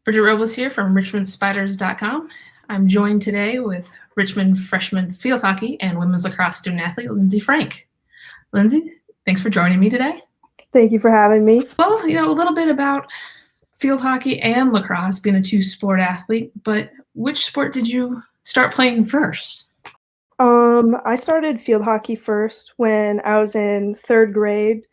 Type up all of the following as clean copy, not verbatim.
Bridget Robles here from richmondspiders.com. I'm joined today with Richmond freshman field hockey and women's lacrosse student athlete, Lindsey Frank. Lindsey, thanks for joining me today. Thank you for having me. Well, a little bit about field hockey and lacrosse, being a two-sport athlete, but which sport did you start playing first? I started field hockey first when I was in third grade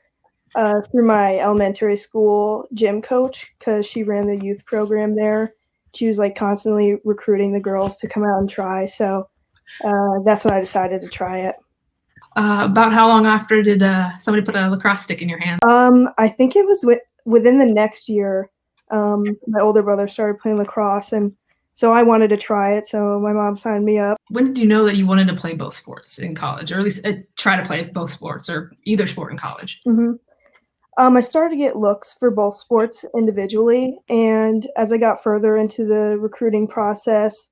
through my elementary school gym coach, because she ran the youth program there. She was constantly recruiting the girls to come out and try. So that's when I decided to try it. About how long after did somebody put a lacrosse stick in your hand? I think it was within the next year. My older brother started playing lacrosse, and so I wanted to try it. So my mom signed me up. When did you know that you wanted to play both sports in college, or at least try to play both sports or either sport in college? Mm-hmm. I started to get looks for both sports individually, and as I got further into the recruiting process,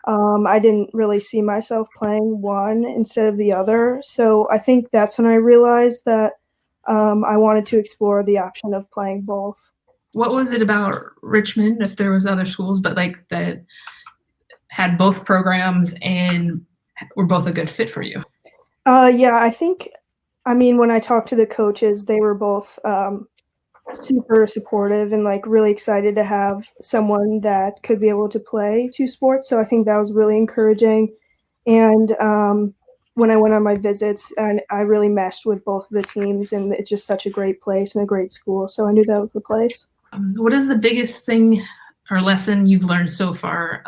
I didn't really see myself playing one instead of the other. So I think that's when I realized that I wanted to explore the option of playing both. What was it about Richmond, if there was other schools, but that had both programs and were both a good fit for you? Yeah, I mean, when I talked to the coaches, they were both super supportive and really excited to have someone that could be able to play two sports. So I think that was really encouraging. And when I went on my visits, and I really meshed with both of the teams, and it's just such a great place and a great school. So I knew that was the place. What is the biggest thing or lesson you've learned so far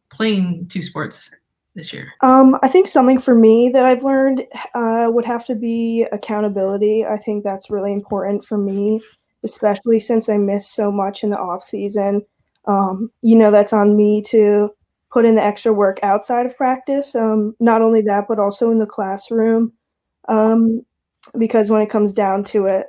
playing two sports this year? I think something for me that I've learned would have to be accountability. I think that's really important for me, especially since I missed so much in the off season. That's on me to put in the extra work outside of practice. Not only that, but also in the classroom. Because when it comes down to it,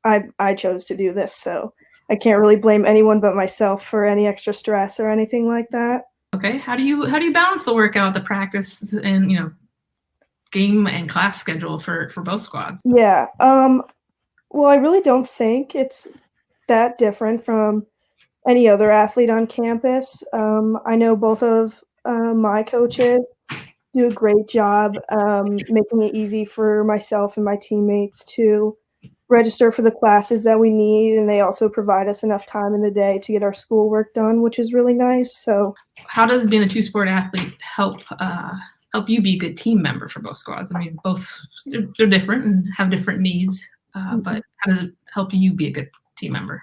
I chose to do this, so I can't really blame anyone but myself for any extra stress or anything like that. Okay, how do you balance the workout, the practice, and game and class schedule for both squads? Yeah. Well, I really don't think it's that different from any other athlete on campus. I know both of my coaches do a great job making it easy for myself and my teammates to register for the classes that we need, and they also provide us enough time in the day to get our schoolwork done, which is really nice. So how does being a two-sport athlete help you be a good team member for both squads? I mean, both they're different and have different needs, but how does it help you be a good team member?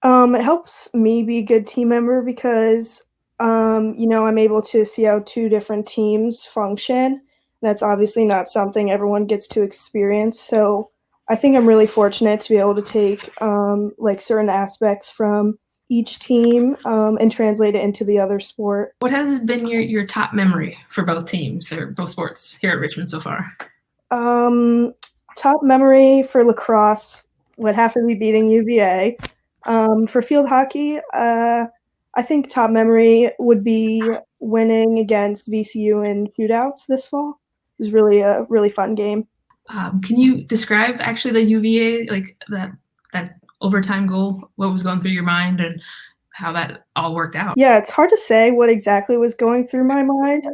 It helps me be a good team member because I'm able to see how two different teams function. That's obviously not something everyone gets to experience. So I think I'm really fortunate to be able to take certain aspects from each team and translate it into the other sport. What has been your top memory for both teams or both sports here at Richmond so far? Top memory for lacrosse would have to be beating UVA. For field hockey, I think top memory would be winning against VCU in shootouts this fall. It was really a really fun game. Can you describe actually the UVA, that overtime goal, what was going through your mind and how that all worked out? Yeah, it's hard to say what exactly was going through my mind.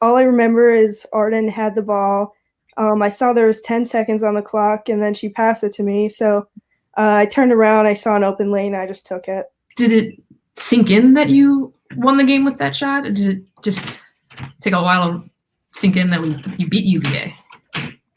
All I remember is Arden had the ball. I saw there was 10 seconds on the clock, and then she passed it to me. So I turned around, I saw an open lane, I just took it. Did it sink in that you won the game with that shot? Or did it just take a while to sink in that you beat UVA?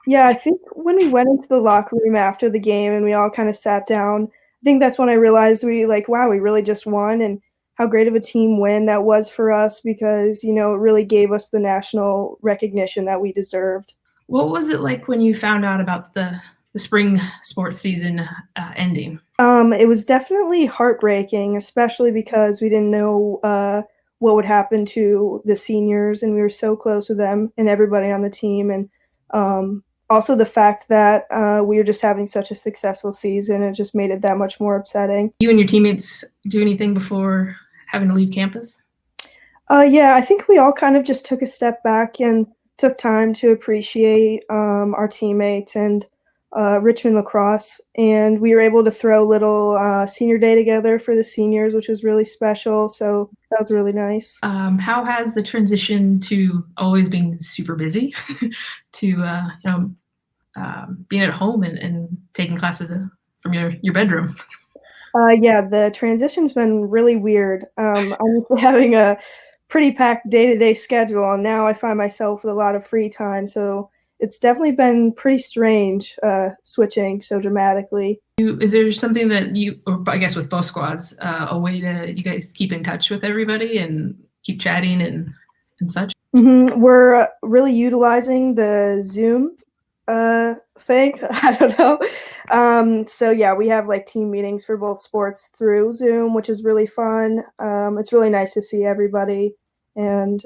Yeah, I think when we went into the locker room after the game and we all kind of sat down, I think that's when I realized wow, we really just won, and how great of a team win that was for us, because, it really gave us the national recognition that we deserved. What was it like when you found out about the spring sports season ending? It was definitely heartbreaking, especially because we didn't know what would happen to the seniors, and we were so close with them and everybody on the team. And also the fact that we were just having such a successful season, it just made it that much more upsetting. You and your teammates do anything before having to leave campus? Yeah, I think we all kind of just took a step back and took time to appreciate our teammates and Richmond Lacrosse, and we were able to throw a little senior day together for the seniors, which was really special. So that was really nice. How has the transition to always being super busy to being at home and taking classes from your bedroom? Yeah, the transition's been really weird. I'm used to having a pretty packed day-to-day schedule, and now I find myself with a lot of free time. So it's definitely been pretty strange switching so dramatically. Is there something that you, or I guess with both squads, a way to you guys keep in touch with everybody and keep chatting and such? We're really utilizing the Zoom thing. I don't know. So yeah, we have like team meetings for both sports through Zoom, which is really fun. It's really nice to see everybody and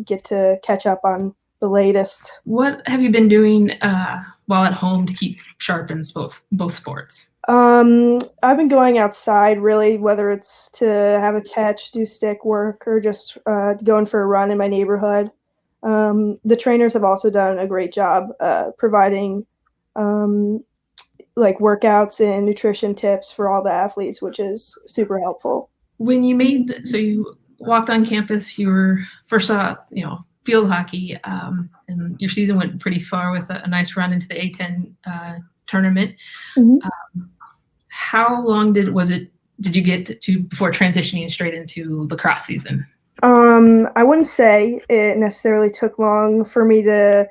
get to catch up on the latest. What have you been doing while at home to keep sharp in both sports? I've been going outside really, whether it's to have a catch, do stick work, or just going for a run in my neighborhood. The trainers have also done a great job providing like workouts and nutrition tips for all the athletes, which is super helpful. When you you walked on campus, you were first saw field hockey, and your season went pretty far with a nice run into the A10 tournament. Mm-hmm. How long did you get to before transitioning straight into lacrosse season? I wouldn't say it necessarily took long for me to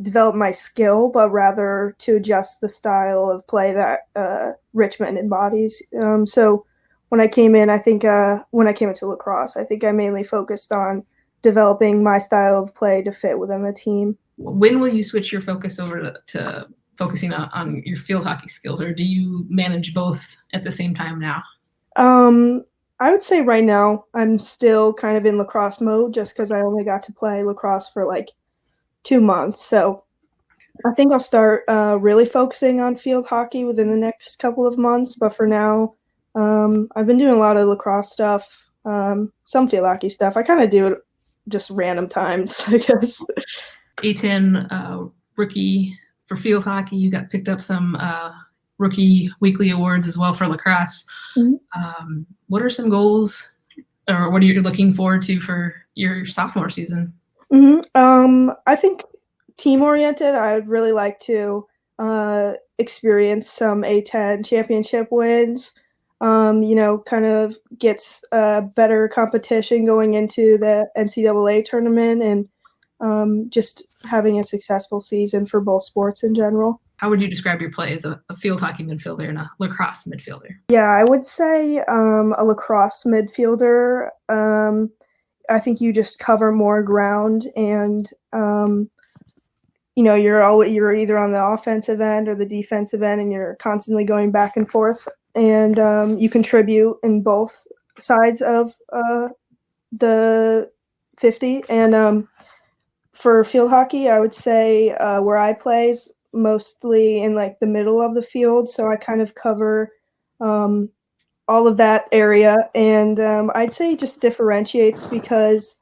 develop my skill, but rather to adjust the style of play that Richmond embodies. So when I came in, I think when I came into lacrosse, I think I mainly focused on developing my style of play to fit within the team. When will you switch your focus over to focusing on your field hockey skills, or do you manage both at the same time now? I would say right now I'm still kind of in lacrosse mode just because I only got to play lacrosse for like 2 months. So I think I'll start really focusing on field hockey within the next couple of months. But for now, I've been doing a lot of lacrosse stuff, some field hockey stuff. I kind of do it just random times, I guess. A10 rookie for field hockey. You got picked up some rookie weekly awards as well for lacrosse. Mm-hmm. What are some goals, or what are you looking forward to for your sophomore season? I think team-oriented. I would really like to experience some A10 championship wins. Kind of gets better competition going into the NCAA tournament and just having a successful season for both sports in general. How would you describe your play as a field hockey midfielder and a lacrosse midfielder? Yeah, I would say a lacrosse midfielder. I think you just cover more ground and you're either on the offensive end or the defensive end, and you're constantly going back and forth, and you contribute in both sides of the 50. And for field hockey, I would say where I play is mostly in like the middle of the field, so I kind of cover all of that area, and I'd say it just differentiates because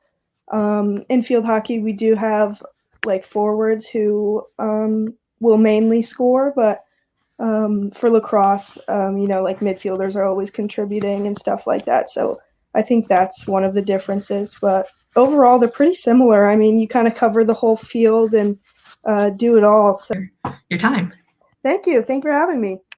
in field hockey we do have like forwards who will mainly score, but for lacrosse, like midfielders are always contributing and stuff like that. So I think that's one of the differences, but overall they're pretty similar. I mean, you kind of cover the whole field and do it all. So your time. Thank you for having me.